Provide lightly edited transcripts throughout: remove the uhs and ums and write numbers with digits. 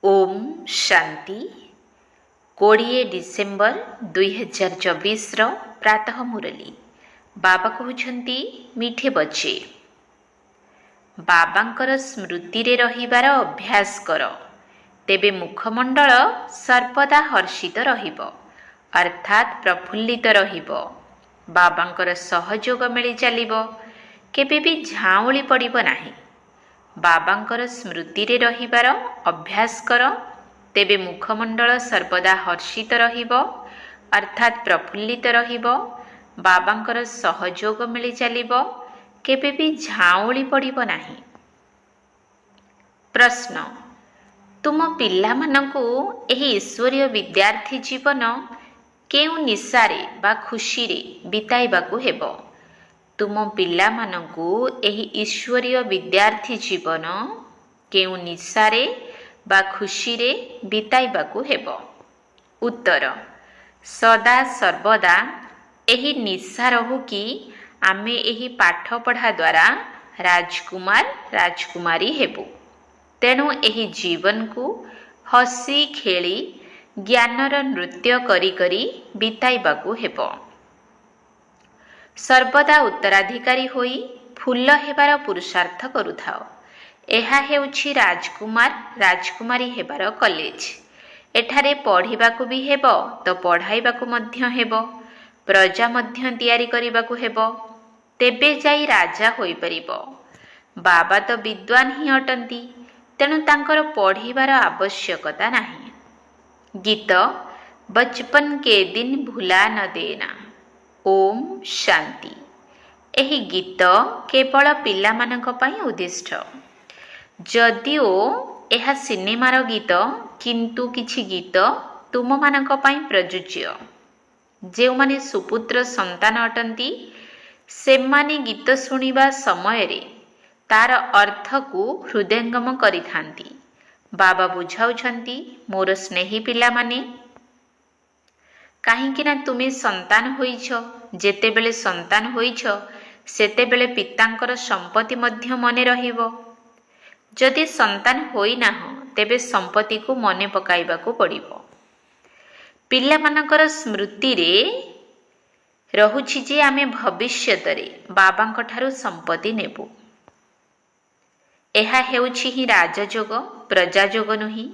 Om Shanti 20 December 2024 प्रातः मुरली बाबा कहउछंती मीठे बच्चे बाबांकर स्मृति रे रहिबार अभ्यास कर तेबे मुखमंडल सर्वदा हर्षित रहिब अर्थात प्रफुल्लित रहिब। बाबांकर सहयोग मिली चलिब केबे भी झाउली पड़िब नाही। बाबांकर स्मृति रे रहिबार अभ्यास कर तेबे मुखमंडल सर्वदा हर्षित रहिब अर्थात प्रफुल्लित रहिब। बाबांकर सहयोग मिली चलिब केबे भी झाउली पड़िब नाही। प्रश्न तुम पिला मानकु एही ईश्वरीय विद्यार्थी जीवन केउ निशारे बा खुशी रे बिताइबाकु हेबो। तुम पिला मानकु एही ईश्वरीय विद्यार्थी जीवन केउ निशारे बा खुशी रे बिताइबाकु हेबो। उत्तर सदा सर्वदा एही निशा रहु कि आमे एही पाठ पढ़ा द्वारा राजकुमार राजकुमारी हेबु। तेणु एही जीवन को हसी खेली ज्ञानर नृत्य करी करी बिताइबाकु हेबो। सर्वदा उत्तराधिकारी होई फूल हेबार पुरुषार्थ करुथाओ। एहा हेउछि राजकुमार राजकुमारी हेबार कॉलेज। एठारे पढ़िबाकु भी हेबो तो पढ़ाइबाकु मध्य हेबो, प्रजा मध्य तैयारी करिबाकु हेबो, तेबे जाई राजा होई परिबो। बाबा तो विद्वान ही अटंती, तेणु तांकर पढ़िबार आवश्यकता नाही। गीत बचपन के दिन भुला न देना। ओम शांति। एही गीत केवल पिला मानक पई उद्दिष्ट। जदिओ एहा सिनेमार गीत किंतु किछि गीत तुम मानक पई प्रयोज्य। जेउ माने सुपुत्र संतान अटंती सेमाने गीत सुनिबा समय रे तार अर्थ को हृदयंगम करिथांती। बाबा बुझाउछंती मोर स्नेही पिला माने काहींकिना तुमे संतान होइछ। जेतेबेले संतान होइछ सेतेबेले पितांकर संपत्ति मध्य मने रहिबो। जदि संतान होई नाह तेबे संपत्ति को मने पकाइबाकू पड़िबो। पिला मानकर स्मृति रे रहुछि जे आमे भविष्यत रे बाबांक ठारू संपत्ति नेबु। एहा हेउछि ही राजयोग प्रजायोग नुही।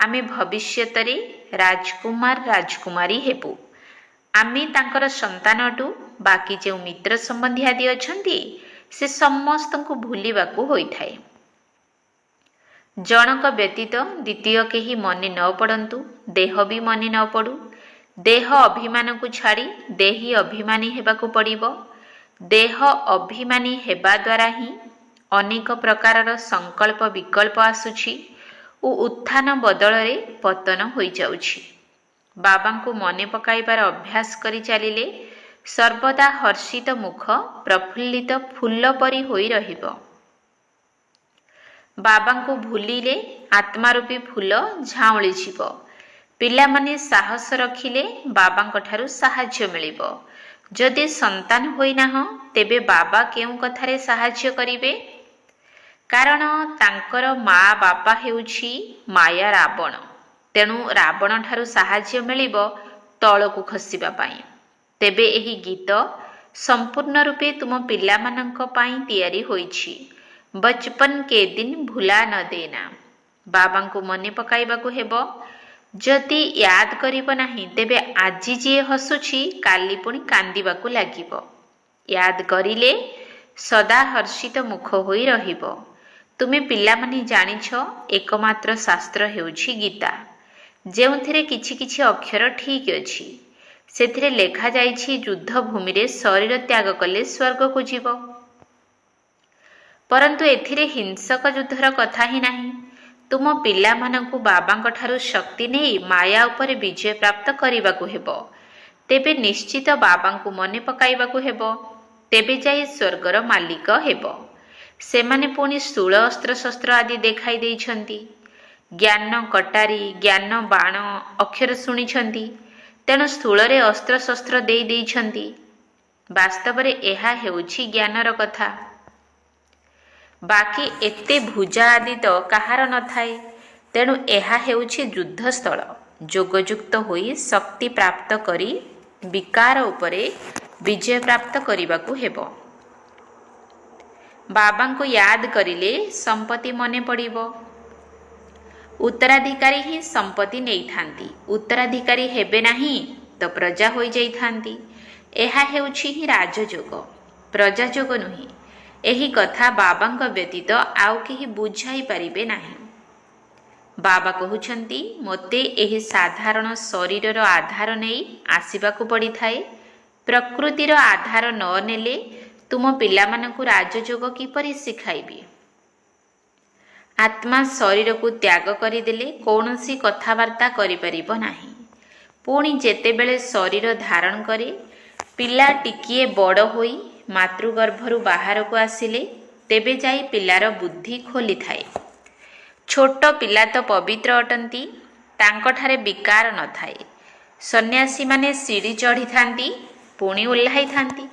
आमे भविष्यत रे राजकुमार राजकुमारी हेबु। आमे तांकर संतानटू बाकी जे मित्र संबंधी आदि अछंती से समस्त को भूलिबाकू होइथाय। जनक व्यतीत द्वितीय केही मने न पड़ंतु, देह भी मने न पड़ू। देह अभिमान को छाड़ी देही अभिमानी हेबाकू पड़िबो। देह अभिमानी हेबा द्वारा ही अनेक प्रकारर संकल्प विकल्प आसुछि ओ उत्थान बदल रे पतन होई जाउछि। बाबांकू मने पकाइबार अभ्यास करी चलिले सर्वदा हर्षित मुख प्रफुल्लित फूल परी होई रहिबो। बाबांकू भूलिले आत्मारूपी फूल झाउली छिबो। पिला माने साहस रखिले बाबांक ठारू सहाय्य मिलिबो। जदि संतान होई नाह तेबे बाबा केउ कथारे सहाय्य करिवे। कारण तांकर माँ बापा हेउछि माया रावण। तेणु रावण ठारू सहाय्य मिलिबो तळकू खसिबा पाई। तेबे एही गीत संपूर्ण रूपे तुम पिला मानक पाई तैयारी होइछि। बचपन के दिन भुला न देना। बाबांकू मने पकाइबाकू हेबो। जदि याद करिबो नाही तेबे आजि जे हसुछि काली पुणी कांदिबाकू लागिबो। याद करिले सदा हर्षित मुख होई रहिबो। तुमे पिला माने जानिछ एकमात्र शास्त्र हेउछि गीता, जेउथिरे किछि किछि अक्षर ठीक अछि। सेथिरे लेखा जाइछि युद्ध भूमि रे शरीर त्याग कले स्वर्ग को जीव। परंतु एथिरे हिंसक युद्धर कथा ही नाही। तुम पिला मानकु बाबांक ठारू शक्ति नेई माया उपरे विजय प्राप्त करिबाकू हेबो। तेबे निश्चित बाबांकू मने पकाइबाकू हेबो। तेबे जाई स्वर्गर मालिक हेबो। सेमाने पुणी स्थूल अस्त्र शस्त्र आदि देखाई देइछंती। ज्ञान कटारी ज्ञान बाण अक्षर शुणिछंती। तेणु स्थूल रे अस्त्र शस्त्र देई देइछंती। वास्तव रे एहा हेउछि ज्ञानर कथा। बाकी एते भुजा आदि तो कहार न थाए। ତେଣୁ ଏହା ହେଉଛି ଯୁଦ୍ଧସ୍ଥଳ। ଯୋଗଯୁକ୍ତ ହୋଇ ଶକ୍ତି ପ୍ରାପ୍ତ କରି ବିକାର ଉପରେ ବିଜୟ ପ୍ରାପ୍ତ କରିବାକୁ ହେବ। ବାବାଙ୍କୁ ୟାଦ କରିଲେ ସମ୍ପତ୍ତି ମନେ ପଡ଼ିବ। ଉତ୍ତରାଧିକାରୀ ହିଁ ସମ୍ପତ୍ତି ନେଇଥାନ୍ତି। ଉତ୍ତରାଧିକାରୀ ହେବେ ନାହିଁ ତ ପ୍ରଜା ହୋଇଯାଇଥାନ୍ତି। ଏହା ହେଉଛି ହିଁ ରାଜଯୋଗ, ପ୍ରଜାଯୋଗ ନୁହେଁ। ଏହି କଥା ବାବାଙ୍କ ବ୍ୟତୀତ ଆଉ କେହି ବୁଝାଇ ପାରିବେ ନାହିଁ। ବାବା କହୁଛନ୍ତି, ମୋତେ ଏହି ସାଧାରଣ ଶରୀରର ଆଧାର ନେଇ ଆସିବାକୁ ପଡ଼ିଥାଏ। ପ୍ରକୃତିର ଆଧାର ନ ନେଲେ ତୁମ ପିଲାମାନଙ୍କୁ ରାଜଯୋଗ କିପରି ଶିଖାଇବି? ଆତ୍ମା ଶରୀରକୁ ତ୍ୟାଗ କରିଦେଲେ କୌଣସି କଥାବାର୍ତ୍ତା କରିପାରିବ ନାହିଁ। ପୁଣି ଯେତେବେଳେ ଶରୀର ଧାରଣ କରେ, ପିଲା ଟିକିଏ ବଡ଼ ହୋଇ ମାତୃଗର୍ଭରୁ ବାହାରକୁ ଆସିଲେ ତେବେ ଯାଇ ପିଲାର ବୁଦ୍ଧି ଖୋଲିଥାଏ। ଛୋଟ ପିଲା ତ ପବିତ୍ର ଅଟନ୍ତି, ତାଙ୍କଠାରେ ବିକାର ନଥାଏ। ସନ୍ନ୍ୟାସୀମାନେ ସିଡ଼ି ଚଢ଼ିଥାନ୍ତି, ପୁଣି ଓହ୍ଲାଇଥାନ୍ତି,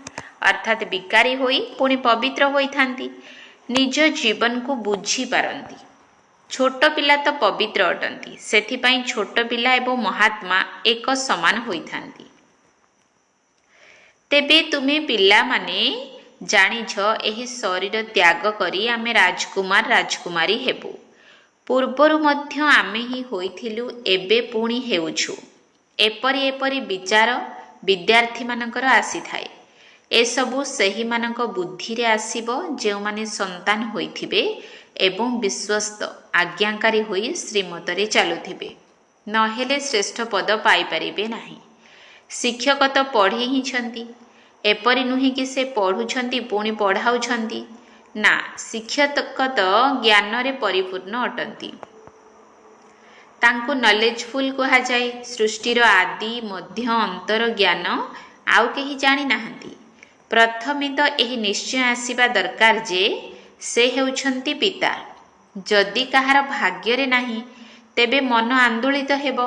ଅର୍ଥାତ୍ ବିକାରୀ ହୋଇ ପୁଣି ପବିତ୍ର ହୋଇଥାନ୍ତି। ନିଜ ଜୀବନକୁ ବୁଝିପାରନ୍ତି। ଛୋଟ ପିଲା ତ ପବିତ୍ର ଅଟନ୍ତି, ସେଥିପାଇଁ ଛୋଟ ପିଲା ଏବଂ ମହାତ୍ମା ଏକ ସମାନ ହୋଇଥାନ୍ତି। ତେବେ ତୁମେ ପିଲାମାନେ ଜାଣିଛ, ଏହି ଶରୀର ତ୍ୟାଗ କରି ଆମେ ରାଜକୁମାର ରାଜକୁମାରୀ ହେବୁ। ପୂର୍ବରୁ ମଧ୍ୟ ଆମେ ହିଁ ହୋଇଥିଲୁ, ଏବେ ପୁଣି ହେଉଛୁ। ଏପରି ଏପରି ବିଚାର ବିଦ୍ୟାର୍ଥୀମାନଙ୍କର ଆସିଥାଏ। ଏସବୁ ସେହିମାନଙ୍କ ବୁଦ୍ଧିରେ ଆସିବ ଯେଉଁମାନେ ସନ୍ତାନ ହୋଇଥିବେ ଏବଂ ବିଶ୍ୱସ୍ତ ଆଜ୍ଞାକାରୀ ହୋଇ ଶ୍ରୀମତରେ ଚାଲୁଥିବେ। ନହେଲେ ଶ୍ରେଷ୍ଠ ପଦ ପାଇପାରିବେ ନାହିଁ। ଶିକ୍ଷକ ତ ପଢ଼ି ହିଁଛନ୍ତି। ଏପରି ନୁହେଁ କି ସେ ପଢ଼ୁଛନ୍ତି ପୁଣି ପଢ଼ାଉଛନ୍ତି। ନା, ଶିକ୍ଷକ ତ ଜ୍ଞାନରେ ପରିପୂର୍ଣ୍ଣ ଅଟନ୍ତି। ତାଙ୍କୁ ନଲେଜଫୁଲ୍ କୁହାଯାଏ। ସୃଷ୍ଟିର ଆଦି ମଧ୍ୟ ଅନ୍ତର ଜ୍ଞାନ ଆଉ କେହି ଜାଣିନାହାନ୍ତି। ପ୍ରଥମେ ତ ଏହି ନିଶ୍ଚୟ ଆସିବା ଦରକାର ଯେ ସେ ହେଉଛନ୍ତି ପିତା। ଯଦି କାହାର ଭାଗ୍ୟରେ ନାହିଁ, ତେବେ ମନ ଆନ୍ଦୋଳିତ ହେବ।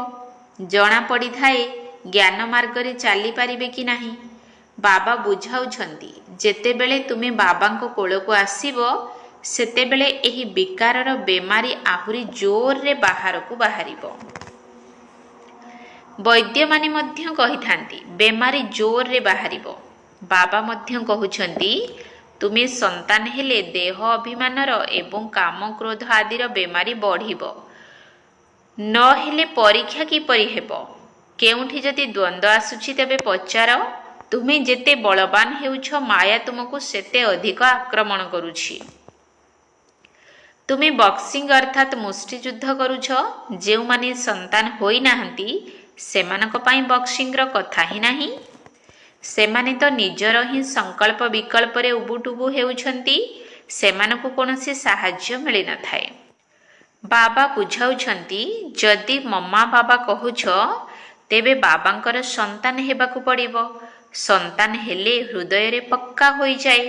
ଜଣାପଡ଼ିଥାଏ ଜ୍ଞାନ ମାର୍ଗରେ ଚାଲିପାରିବେ କି ନାହିଁ। ବାବା ବୁଝାଉଛନ୍ତି, ଯେତେବେଳେ ତୁମେ ବାବାଙ୍କ କୋଳକୁ ଆସିବ, ସେତେବେଳେ ଏହି ବିକାରର ବେମାରୀ ଆହୁରି ଜୋରରେ ବାହାରକୁ ବାହାରିବ। ବୈଦ୍ୟମାନେ ମଧ୍ୟ କହିଥାନ୍ତି, ବେମାରୀ ଜୋରରେ ବାହାରିବ। ବାବା ମଧ୍ୟ କହୁଛନ୍ତି, ତୁମେ ସନ୍ତାନ ହେଲେ ଦେହ ଅଭିମାନର ଏବଂ କାମ କ୍ରୋଧ ଆଦିର ବେମାରୀ ବଢ଼ିବ। ନ ହେଲେ ପରୀକ୍ଷା କିପରି ହେବ? କେଉଁଠି ଯଦି ଦ୍ୱନ୍ଦ୍ୱ ଆସୁଛି ତେବେ ପଚାର। ତୁମେ ଯେତେ ବଳବାନ ହେଉଛ, ମାୟା ତୁମକୁ ସେତେ ଅଧିକ ଆକ୍ରମଣ କରୁଛି। ତୁମେ ବକ୍ସିଂ ଅର୍ଥାତ୍ ମୁଷ୍ଟିଯୁଦ୍ଧ କରୁଛ। ଯେଉଁମାନେ ସନ୍ତାନ ହୋଇନାହାନ୍ତି, ସେମାନଙ୍କ ପାଇଁ ବକ୍ସିଂର କଥା ହିଁ ନାହିଁ। ସେମାନେ ତ ନିଜର ହିଁ ସଂକଳ୍ପ ବିକଳ୍ପରେ ଉବୁଟୁବୁ ହେଉଛନ୍ତି। ସେମାନଙ୍କୁ କୌଣସି ସାହାଯ୍ୟ ମିଳିନଥାଏ। ବାବା ବୁଝାଉଛନ୍ତି, ଯଦି ମମା ବାବା କହୁଛ, ତେବେ ବାବାଙ୍କର ସନ୍ତାନ ହେବାକୁ ପଡ଼ିବ। ସନ୍ତାନ ହେଲେ ହୃଦୟରେ ପକ୍କା ହୋଇଯାଏ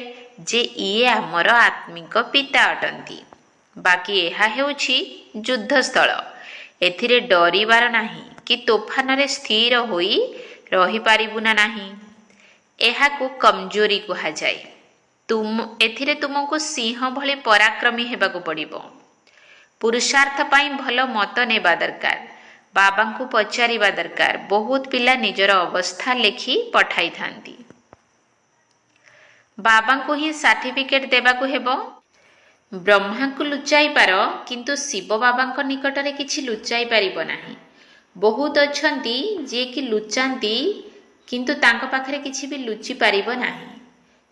ଯେ ଇଏ ଆମର ଆତ୍ମିକ ପିତା ଅଟନ୍ତି। ବାକି ଏହା ହେଉଛି ଯୁଦ୍ଧସ୍ଥଳ। ଏଥିରେ ଡରିବାର ନାହିଁ କି ତୋଫାନରେ ସ୍ଥିର ହୋଇ ରହିପାରିବୁ ନା ନାହିଁ। ଏହାକୁ କମଜୋରି କୁହାଯାଏ। ଏଥିରେ ତୁମକୁ ସିଂହ ଭଳି ପରାକ୍ରମୀ ହେବାକୁ ପଡ଼ିବ। ପୁରୁଷାର୍ଥ ପାଇଁ ଭଲ ମତ ନେବା ଦରକାର। ବାବାଙ୍କୁ ପଚାରିବା ଦରକାର। ବହୁତ ପିଲା ନିଜର ଅବସ୍ଥା ଲେଖି ପଠାଇଥାନ୍ତି। ବାବାଙ୍କୁ ହିଁ ସାର୍ଟିଫିକେଟ୍ ଦେବାକୁ ହେବ। ବ୍ରହ୍ମାଙ୍କୁ ଲୁଚାଇ ପାର, କିନ୍ତୁ ଶିବ ବାବାଙ୍କ ନିକଟରେ କିଛି ଲୁଚାଇ ପାରିବ ନାହିଁ। ବହୁତ ଅଛନ୍ତି ଯିଏକି ଲୁଚାନ୍ତି, କିନ୍ତୁ ତାଙ୍କ ପାଖରେ କିଛି ବି ଲୁଚି ପାରିବ ନାହିଁ।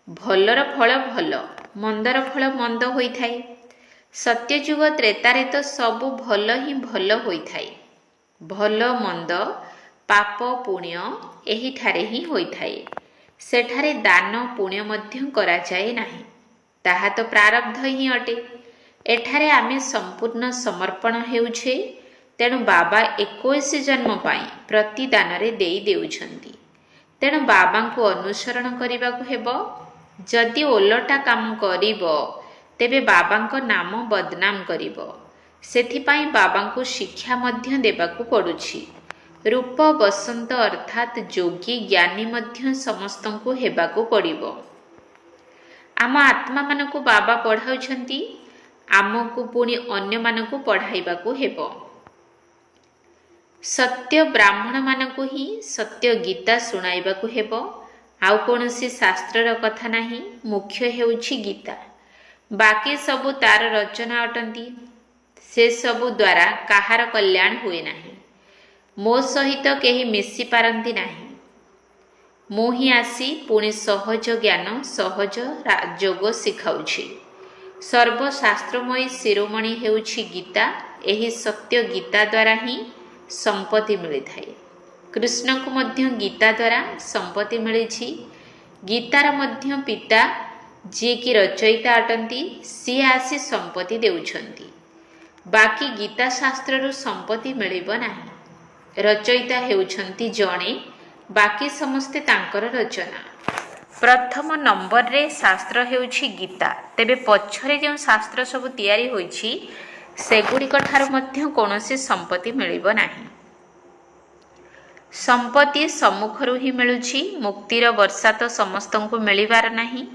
ଭଲର ଫଳ ଭଲ, ମନ୍ଦର ଫଳ ମନ୍ଦ ହୋଇଥାଏ। ସତ୍ୟଯୁଗ ତ୍ରେତାରେ ତ ସବୁ ଭଲ ହିଁ ଭଲ ହୋଇଥାଏ। ଭଲ ମନ୍ଦ, ପାପ ପୁଣ୍ୟ ଏହିଠାରେ ହିଁ ହୋଇଥାଏ। ସେଠାରେ ଦାନ ପୁଣ୍ୟ ମଧ୍ୟ କରାଯାଏ ନାହିଁ। ତାହା ତ ପ୍ରାରବ୍ଧ ହିଁ ଅଟେ। ଏଠାରେ ଆମେ ସମ୍ପୂର୍ଣ୍ଣ ସମର୍ପଣ ହେଉଛେ। ତେଣୁ ବାବା 21 ଜନ୍ମ ପାଇଁ ପ୍ରତିଦାନରେ ଦେଇ ଦେଉଛନ୍ତି। ତେଣୁ ବାବାଙ୍କୁ ଅନୁସରଣ କରିବାକୁ ହେବ। ଯଦି ଓଲଟା କାମ କରିବ, ତେବେ ବାବାଙ୍କ ନାମ ବଦନାମ କରିବ। ସେଥିପାଇଁ ବାବାଙ୍କୁ ଶିକ୍ଷା ମଧ୍ୟ ଦେବାକୁ ପଡ଼ୁଛି। ରୂପ ବସନ୍ତ ଅର୍ଥାତ୍ ଯୋଗୀ ଜ୍ଞାନୀ ମଧ୍ୟ ସମସ୍ତଙ୍କୁ ହେବାକୁ ପଡ଼ିବ। ଆମ ଆତ୍ମାମାନଙ୍କୁ ବାବା ପଢ଼ାଉଛନ୍ତି। आमको पुणी अन्य मानकु पढ़ाइबाकु हेबो। सत्य ब्राह्मण मानकु ही सत्य गीता सुनाइबाकु हेबो। आउ कोनोसी शास्त्रर कथा नाही, मुख्य हेउछि गीता। बाकी सबु तार रचना अटंती, से सबु द्वारा काहार कल्याण हुए नाही। मो सहित केही मिसी पारंती नाही। मु ही आसी पुणी सहज ज्ञान सहज राजयोग शिखाउछि। सर्वशास्त्रमयी शिरोमणि हेउछि गीता। एही सत्य गीता द्वारा ही संपत्ति मिली थाए। कृष्ण को मध्य गीता द्वारा संपत्ति मिली। गीतार मध्य पिता जी की रचयिता अटंती, सी आसी संपत्ति देउछंती। बाकी गीता शास्त्र संपत्ति मिलिबो नाही। रचयिता हेउछंती जणे, बाकी समस्ते तांकर रचना। प्रथम नंबर रे शास्त्र हेउछि गीता। तेबे पछरे जो शास्त्र सब तैयारी होइछि सेगुड़िक ठार मध्य कौनसी संपत्ति मिलिबो नाही। संपत्ति सम्मुखरु ही मिलुछि। मुक्तिर वर्षा तो समस्तंकु मिलिबार नाही।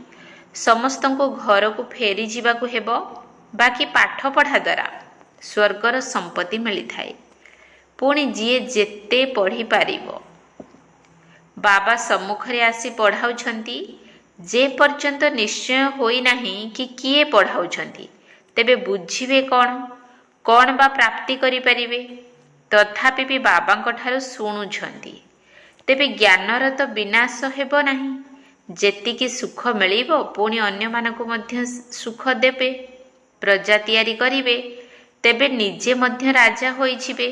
समस्तंकु घर को फेरी जीवाकु हेबो। बाकी पाठ पढ़ा द्वारा स्वर्गर संपत्ति मिली थाए। पुणी जीए जेते पढ़ी पारिबो। बाबा सम्मुखरे आसी पढ़ाउछंती। जे पर्यंत निश्चय होई नाही कि किए पढ़ाउछंती, तेबे बुझिबे कौन बा प्राप्ति करि परिबे। तथापि भी बाबांक ठारु शुणुछंती। तेबे ज्ञानर तो विनाश हेबो नाही। जेतिकी सुख मिलिबो पुणी अन्य मानकु मध्य सुख देबे, प्रजा तैयारी करिबे, तेबे निजे मध्य राजा होई जिबे।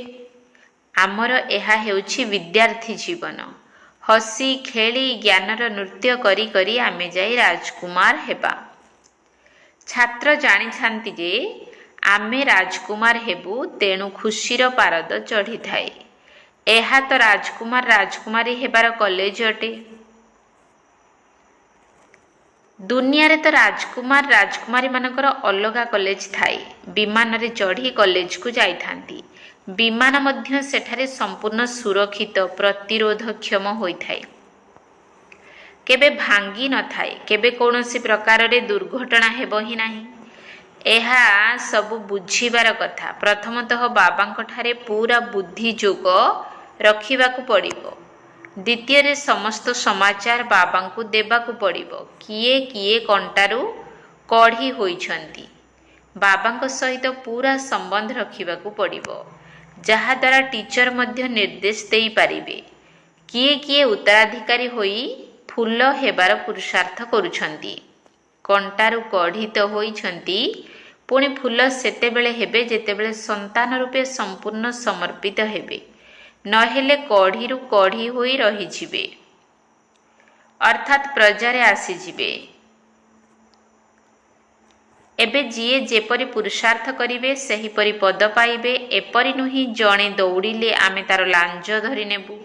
आमर एहा हेउछि विद्यार्थी जीवन। हसी खेली ज्ञानर नृत्य करी करी आमे जाई राजकुमार हेबा। छात्र जानी छांती जे आमे राजकुमार हेबु, तेणु खुशीर पारद चढ़ी थाए। एहा तो राजकुमार राजकुमारी हेबार कॉलेज अटे। दुनिया रे तो राजकुमार राजकुमारी मानकर अलगा कॉलेज थाए। विमान रे चढ़ी कॉलेज को जाई थांती। विमान मध्य सेठारे संपूर्ण सुरक्षित प्रतिरोधक्षम होई थाए। केबे भांगी न थाए। केबे कौनसी प्रकार रे दुर्घटना हेबो ही नाही। एहा सबु बुझिबार कथा। प्रथमतः बाबांक ठारे पूरा बुद्धि जोग रखिबाकु पड़िबो। द्वितीय रे समस्त समाचार बाबांकु देबाकु पड़िबो। किए किए कंटारू कढ़ी होइछंती, बाबांक सहित पूरा संबंध रखिबाकु पड़िबो। जहा द्वारा टीचर मध्य निर्देश देई पारिबे। किए किए उत्तराधिकारी होई फूल हेबार पुरुषार्थ करुछंती। कंटारू कढ़ी तो होइछंती, पुणी फूल सेतेबेले हेबे जेतेबेले संतान रूपे संपूर्ण समर्पित हेबे। नहेले कढ़ीरु कढ़ी होई रही जिबे, अर्थात प्रजारे आसी जिबे। एबे जीए जेपरी पुरुषार्थ करिवे सेहीपरि पद पाइबे। एपरि नुही जणे दौड़िले आमे तार लांज धरि नेबु।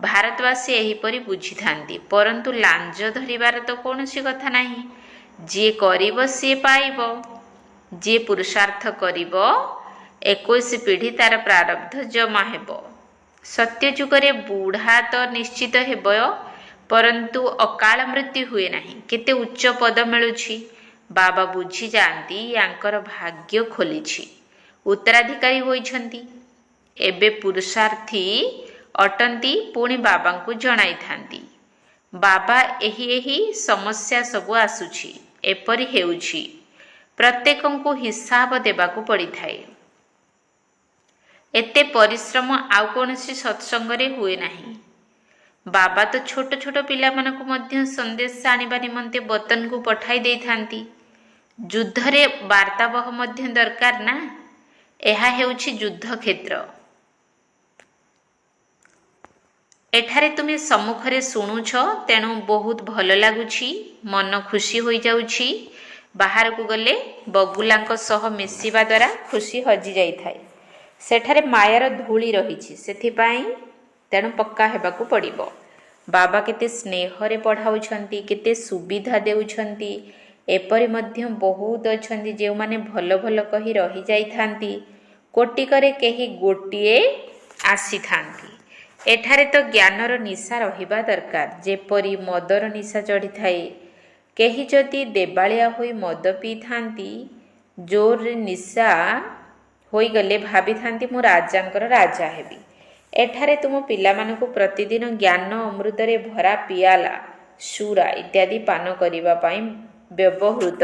भारतवासी एहीपरि बुझी थांती। परंतु लांज धरिबार तो कौनसी कथा नाही। जे करिबो से पाइबो। जे पुरुषार्थ करिबो 21 पीढ़ी तार प्रारब्ध जमा हेबो। सत्य जुगरे बुढ़ा तो निश्चित हेबो, परंतु अकाल मृत्यु हुए नाही। केते उच्च पद मिलुछि। बाबा बुझी जाती यांकर भाग्य खोलिछि। उत्तराधिकारी होइछंती। एबे पुरुषार्थी अटंती, पुणी बाबांकु जणाई थांती। बाबा एही समस्या सबु आसुछि। एपरि हेउछि। प्रत्येकंकु हिसाब देबाकु पड़ी थाए। एते परिश्रम आउ कोनसी सत्संगरे हुए नाही। बाबा तो छोट छोट पिला मानकु मध्य संदेश आनिबा निमंते बतन को पठाई देई थांती। युद्धरे वार्ताबह मध्य दरकार ना। एहा हेउछि युद्ध क्षेत्र। एठारे तुमे सम्मुखरे शुणुछ, तेणु बहुत भल लागुछि। मन खुशी होई जाउछि। बाहर को गले बगुलांक सह मिसिबा द्वारा खुशी हजि जाई थाए। सेठारे मायार धूली रहिछि, सेथिपाई तेणु पक्का हेबाकु पड़िबो। बाबा केते स्नेहरे पढ़ाउछंती, केते सुविधा देउछंती। एपरि मध्य बहुत अछंती जे माने भल भल कही रही जाई थांती। कोटिकरे केही गोटिए आसी थांती। एठारे तो ज्ञानर निशा रहिबा दरकार। जेपरि मदर निशा चढ़ी थाए। केही जदि देबालिया होई मद पी थांती, ଜୋରରେ ନିଶା ହୋଇଗଲେ ଭାବିଥାନ୍ତି ମୁଁ ରାଜାଙ୍କର ରାଜା ହେବି। ଏଠାରେ ତୁମ ପିଲାମାନଙ୍କୁ ପ୍ରତିଦିନ ଜ୍ଞାନ ଅମୃତରେ ଭରା ପିଆଲା, ସୁରା ଇତ୍ୟାଦି ପାନ କରିବା ପାଇଁ ବ୍ୟବହୃତ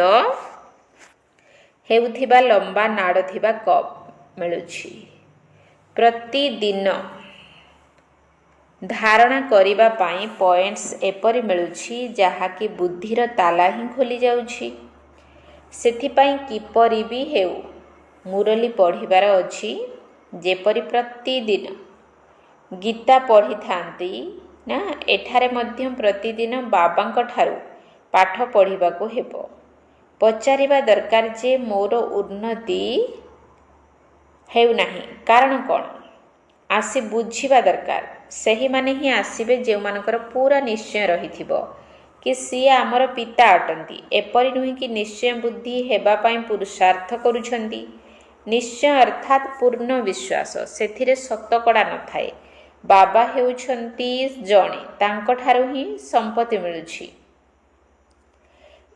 ହେଉଥିବା ଲମ୍ବା ନାଡ଼ ଥିବା କପ୍ ମିଳୁଛି। ପ୍ରତିଦିନ ଧାରଣା କରିବା ପାଇଁ ପଏଣ୍ଟସ୍ ଏପରି ମିଳୁଛି ଯାହାକି ବୁଦ୍ଧିର ତାଲା ହିଁ ଖୋଲି ଯାଉଛି। ସେଥିପାଇଁ କିପରି ବି ହେଉ ମୁରଲି ପଢ଼ିବାର ଅଛି। ଯେପରି ପ୍ରତିଦିନ ଗୀତା ପଢ଼ିଥାନ୍ତି ନା, ଏଠାରେ ମଧ୍ୟ ପ୍ରତିଦିନ ବାବାଙ୍କ ଠାରୁ ପାଠ ପଢ଼ିବାକୁ ହେବ। ପଚାରିବା ଦରକାର ଯେ ମୋର ଉନ୍ନତି ହେଉନାହିଁ, କାରଣ କ'ଣ? ଆସି ବୁଝିବା ଦରକାର। ସେହିମାନେ ହିଁ ଆସିବେ ଯେଉଁମାନଙ୍କର ପୁରା ନିଶ୍ଚୟ ରହିଥିବ କି ସିଏ ଆମର ପିତା ଅଟନ୍ତି। ଏପରି ନୁହେଁ କି ନିଶ୍ଚୟ ବୁଦ୍ଧି ହେବା ପାଇଁ ପୁରୁଷାର୍ଥ କରୁଛନ୍ତି। ନିଶ୍ଚୟ ଅର୍ଥାତ୍ ପୂର୍ଣ୍ଣ ବିଶ୍ୱାସ, ସେଥିରେ ଶତକଡ଼ା ନଥାଏ। ବାବା ହେଉଛନ୍ତି ଜଣେ, ତାଙ୍କଠାରୁ ହିଁ ସମ୍ପତ୍ତି ମିଳୁଛି।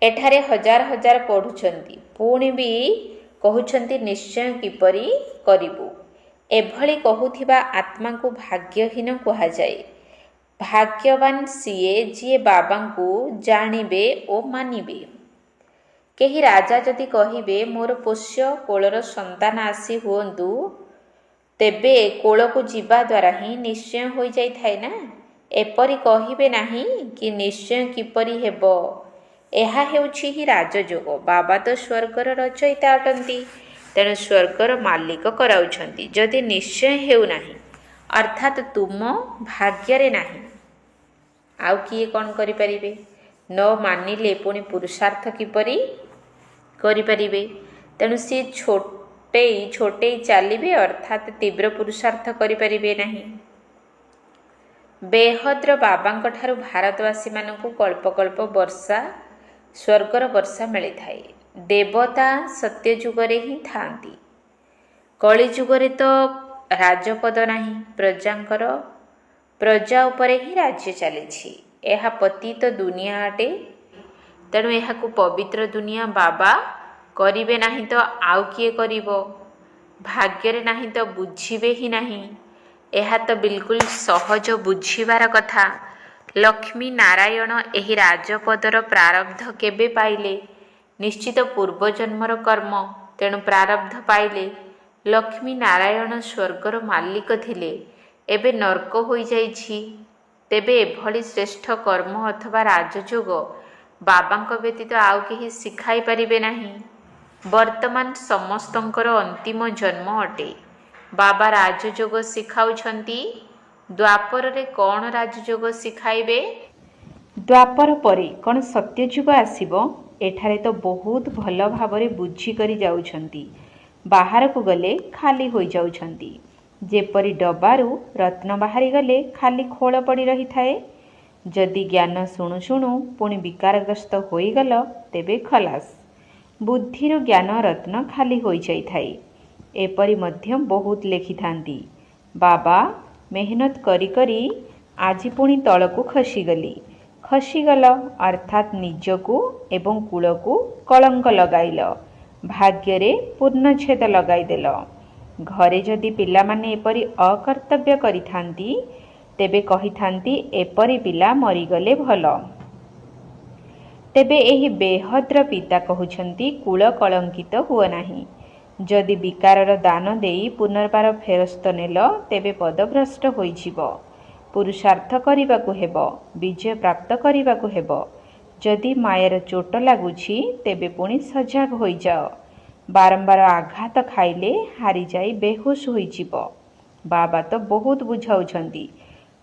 ଏଠାରେ ହଜାର ହଜାର ପଢ଼ୁଛନ୍ତି, ପୁଣି ବି କହୁଛନ୍ତି ନିଶ୍ଚୟ କିପରି କରିବୁ। ଏଭଳି କହୁଥିବା ଆତ୍ମାକୁ ଭାଗ୍ୟହୀନ କୁହାଯାଏ। ଭାଗ୍ୟବାନ ସିଏ ଯିଏ ବାବାଙ୍କୁ ଜାଣିବେ ଓ ମାନିବେ। କେହି ରାଜା ଯଦି କହିବେ ମୋର ପୋଷ୍ୟ କୋଳର ସନ୍ତାନ ଆସି ହୁଅନ୍ତୁ, ତେବେ କୋଳକୁ ଯିବା ଦ୍ୱାରା ହିଁ ନିଶ୍ଚୟ ହୋଇଯାଇଥାଏ ନା। ଏପରି କହିବେ ନାହିଁ କି ନିଶ୍ଚୟ କିପରି ହେବ। ଏହା ହେଉଛି ହିଁ ରାଜଯୋଗ। ବାବା ତ ସ୍ୱର୍ଗର ରଚୟିତା ଅଟନ୍ତି, ତେଣୁ ସ୍ୱର୍ଗର ମାଲିକ କରାଉଛନ୍ତି। ଯଦି ନିଶ୍ଚୟ ହେଉନାହିଁ ଅର୍ଥାତ୍ ତୁମ ଭାଗ୍ୟରେ ନାହିଁ, ଆଉ କିଏ କ'ଣ କରିପାରିବେ? ନ ମାନିଲେ ପୁଣି ପୁରୁଷାର୍ଥ କିପରି କରିପାରିବେ? ତେଣୁ ସିଏ ଛୋଟେଇ ଚାଲିବେ, ଅର୍ଥାତ୍ ତୀବ୍ର ପୁରୁଷାର୍ଥ କରିପାରିବେ ନାହିଁ। ବେହଦ୍ର ବାବାଙ୍କ ଠାରୁ ଭାରତବାସୀମାନଙ୍କୁ କଳ୍ପକଳ୍ପ ବର୍ଷା, ସ୍ୱର୍ଗର ବର୍ଷା ମିଳିଥାଏ। ଦେବତା ସତ୍ୟଯୁଗରେ ହିଁ ଥାଆନ୍ତି। କଳିଯୁଗରେ ତ ରାଜପଦ ନାହିଁ, ପ୍ରଜା ଉପରେ ହିଁ ରାଜ୍ୟ ଚାଲିଛି। ଏହା ପତିତ ଦୁନିଆ ଅଟେ, ତେଣୁ ଏହାକୁ ପବିତ୍ର ଦୁନିଆ ବାବା କରିବେ ନାହିଁ ତ ଆଉ କିଏ କରିବ? ଭାଗ୍ୟରେ ନାହିଁ ତ ବୁଝିବେ ହିଁ ନାହିଁ। ଏହା ତ ବିଲକୁଲ ସହଜ ବୁଝିବାର କଥା। ଲକ୍ଷ୍ମୀ ନାରାୟଣ ଏହି ରାଜପଦର ପ୍ରାରବ୍ଧ କେବେ ପାଇଲେ? ନିଶ୍ଚିତ ପୂର୍ବଜନ୍ମର କର୍ମ, ତେଣୁ ପ୍ରାରବ୍ଧ ପାଇଲେ। ଲକ୍ଷ୍ମୀ ନାରାୟଣ ସ୍ୱର୍ଗର ମାଲିକ ଥିଲେ, ଏବେ ନର୍କ ହୋଇଯାଇଛି। ତେବେ ଏଭଳି ଶ୍ରେଷ୍ଠ କର୍ମ ଅଥବା ରାଜଯୋଗ ବାବାଙ୍କ ବ୍ୟତୀତ ଆଉ କେହି ଶିଖାଇ ପାରିବେ ନାହିଁ। ବର୍ତ୍ତମାନ ସମସ୍ତଙ୍କର ଅନ୍ତିମ ଜନ୍ମ ଅଟେ। ବାବା ରାଜଯୋଗ ଶିଖାଉଛନ୍ତି। ଦ୍ୱାପରରେ କ'ଣ ରାଜଯୋଗ ଶିଖାଇବେ? ଦ୍ୱାପର ପରେ କ'ଣ ସତ୍ୟଯୁଗ ଆସିବ? ଏଠାରେ ତ ବହୁତ ଭଲ ଭାବରେ ବୁଝିକରି ଯାଉଛନ୍ତି, ବାହାରକୁ ଗଲେ ଖାଲି ହୋଇଯାଉଛନ୍ତି। ଯେପରି ଡବାରୁ ରତ୍ନ ବାହାରିଗଲେ ଖାଲି ଖୋଳ ପଡ଼ି ରହିଥାଏ। ଯଦି ଜ୍ଞାନ ଶୁଣୁ ଶୁଣୁ ପୁଣି ବିକାରଗ୍ରସ୍ତ ହୋଇଗଲ, ତେବେ ଖଲାସ। ବୁଦ୍ଧିରୁ ଜ୍ଞାନ ରତ୍ନ ଖାଲି ହୋଇଯାଇଥାଏ। ଏପରି ମଧ୍ୟ ବହୁତ ଲେଖିଥାନ୍ତି। ବାବା ମେହନତ କରି କରି ଆଜି ପୁଣି ତଳକୁ ଖସିଗଲ, ଅର୍ଥାତ୍ ନିଜକୁ ଏବଂ କୂଳକୁ କଳଙ୍କ ଲଗାଇଲ, ଭାଗ୍ୟରେ ପୂର୍ଣ୍ଣଚ୍ଛେଦ ଲଗାଇଦେଲ। ଘରେ ଯଦି ପିଲାମାନେ ଏପରି ଅକର୍ତ୍ତବ୍ୟ କରିଥାନ୍ତି, ତେବେ କହିଥାନ୍ତି ଏପରି ପିଲା ମରିଗଲେ ଭଲ। ତେବେ ଏହି ବେହଦ୍ର ପିତା କହୁଛନ୍ତି କୂଳ କଳଙ୍କିତ ହୁଅ ନାହିଁ। ଯଦି ବିକାରର ଦାନ ଦେଇ ପୁନର୍ବାର ଫେରସ୍ତ ନେଲ, ତେବେ ପଦଭ୍ରଷ୍ଟ ହୋଇଯିବ। ପୁରୁଷାର୍ଥ କରିବାକୁ ହେବ, ବିଜୟ ପ୍ରାପ୍ତ କରିବାକୁ ହେବ। ଯଦି ମାୟାର ଚୋଟ ଲାଗୁଛି, ତେବେ ପୁଣି ସଜାଗ ହୋଇଯାଅ। ବାରମ୍ବାର ଆଘାତ ଖାଇଲେ ହାରିଯାଇ ବେହୋସ ହୋଇଯିବ। ବାବା ତ ବହୁତ ବୁଝାଉଛନ୍ତି,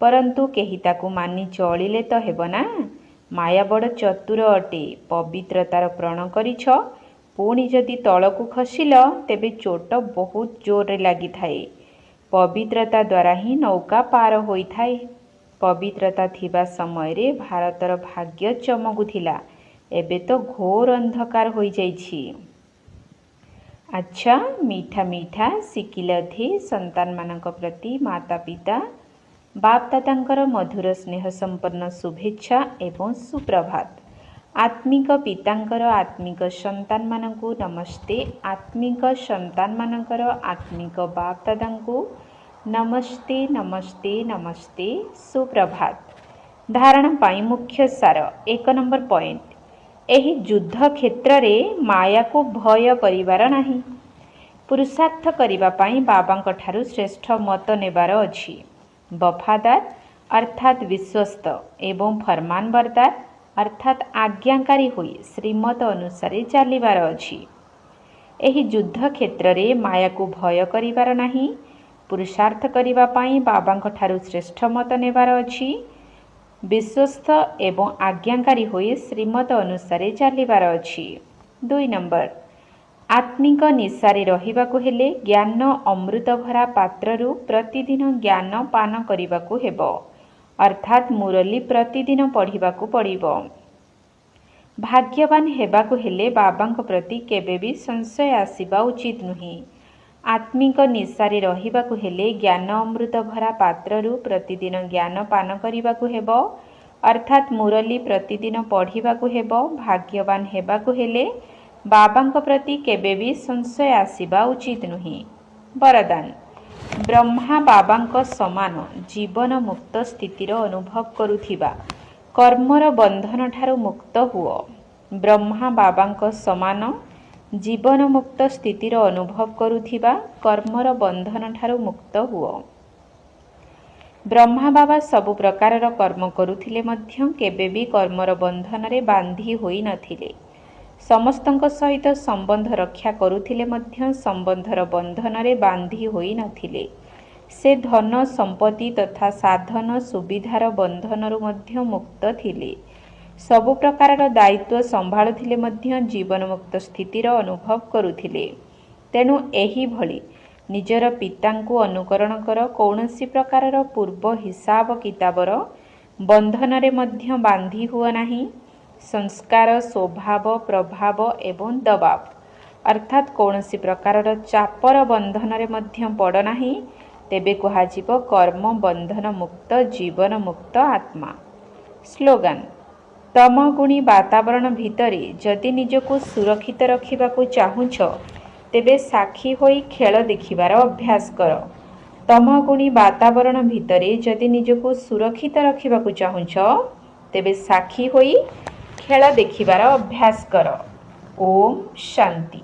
ପରନ୍ତୁ କେହି ତାକୁ ମାନି ଚଳିଲେ ତ ହେବ ନା। ମାୟା ବଡ଼ ଚତୁର ଅଟେ। ପବିତ୍ରତାର ପ୍ରଣ କରିଛ, ପୁଣି ଯଦି ତଳକୁ ଖସିଲ, ତେବେ ଚୋଟ ବହୁତ ଜୋରରେ ଲାଗିଥାଏ। ପବିତ୍ରତା ଦ୍ୱାରା ହିଁ ନୌକା ପାର ହୋଇଥାଏ। ପବିତ୍ରତା ଥିବା ସମୟରେ ଭାରତର ଭାଗ୍ୟ ଚମକୁଥିଲା, ଏବେ ତ ଘୋର ଅନ୍ଧକାର ହୋଇଯାଇଛି। ଆଚ୍ଛା, ମିଠା ଶିକିଲଥି ସନ୍ତାନମାନଙ୍କ ପ୍ରତି ମାତା ପିତା ବାପଦାଦାଙ୍କର ମଧୁର ସ୍ନେହ ସମ୍ପନ୍ନ ଶୁଭେଚ୍ଛା ଏବଂ ସୁପ୍ରଭାତ। आत्मिक पितांकर आत्मिक संतान मानकु नमस्ते। आत्मिक संतान मानकर आत्मिक बाप दादांकु नमस्ते नमस्ते नमस्ते सुप्रभात। धारणा पाई मुख्य सार 1 नंबर पॉइंट, एही युद्ध क्षेत्र रे माया को भय करिवार नाही। पुरुषार्थ करिबा पाई बाबांक ठारु श्रेष्ठ मत नेबार अछि। वफादार अर्थात विश्वस्त एवं फरमानबरदार अर्थात आज्ञाकारी होई श्रीमत अनुसारे चलिबार अछि। एही युद्ध क्षेत्र रे माया को भय करिवार नाही। पुरुषार्थ करिबा पाई बाबांक ठारु श्रेष्ठ मत नेबार अछि। विश्वस्त एवं आज्ञाकारी होई श्रीमत अनुसारे चलिबार अछि। 2 नंबर, आत्मिक निशारे रहिबाकु हेले ज्ञान अमृत भरा पात्ररु प्रतिदिन ज्ञान पान करिबाकु हेबो, अर्थात मुरली प्रतिदिन पढ़िबाकु पड़िबो। भाग्यवान हेबाकु हेले बाबांक प्रति केबे भी संशय आसिबा उचित नुही। आत्मिक निशारे रहिबाकु हेले ज्ञान अमृत भरा पात्ररु प्रतिदिन ज्ञान पान करिबाकु हेबो, अर्थात मुरली प्रतिदिन पढ़िबाकु हेबो। भाग्यवान हेबाकु हेले बाबांक प्रति केबे भी संशय आसिबा उचित नुही। वरदान, ब्रह्मा बाबांक समान जीवन मुक्त स्थितिर अनुभव करुथिबा कर्मर बंधन ठारु मुक्त हुओ। ब्रह्मा बाबांक समान जीवन मुक्त स्थितिर अनुभव करुथिबा कर्मर बंधन ठारु मुक्त हुओ। ब्रह्मा बाबा सबु प्रकारर कर्म करुथिले मध्य केबे भी कर्मर बंधन रे बांधी होई नथिले। समस्तଙ୍କ सहित संबंध रक्षा करुथिले मध्य संबंधर बंधन रे बांधी होई नथिले। से धन संपत्ति तथा साधन सुविधार बंधनरु मध्य मुक्त थिले। सबु प्रकारर दायित्व संभाळुथिले मध्य जीवन मुक्त स्थितिर अनुभव करुथिले। तेणु एही भଳି निजर पितांकु अनुकरण कर कौनसी प्रकारर पूर्व हिसाब किताबर बंधन रे मध्य बांधी हुआ नाही। संस्कार स्वभाव प्रभाव एवं दबाव अर्थात कौनसी प्रकारर चापर बंधन रे मध्य पड़ नाही। तेबे कुहाजिब कर्म बंधन मुक्त जीवन मुक्त आत्मा। स्लोगान, तमगुणी वातावरण भितरे जदि निजको सुरक्षित रखिबाकु चाहुछ तेबे साक्षी होई खेल देखिबार अभ्यास कर। तमगुणी वातावरण भितरे जदि निजको सुरक्षित रखिबाकु चाहुछ तेबे साक्षी होई खेल देखिबार अभ्यास कर। ओम शांति।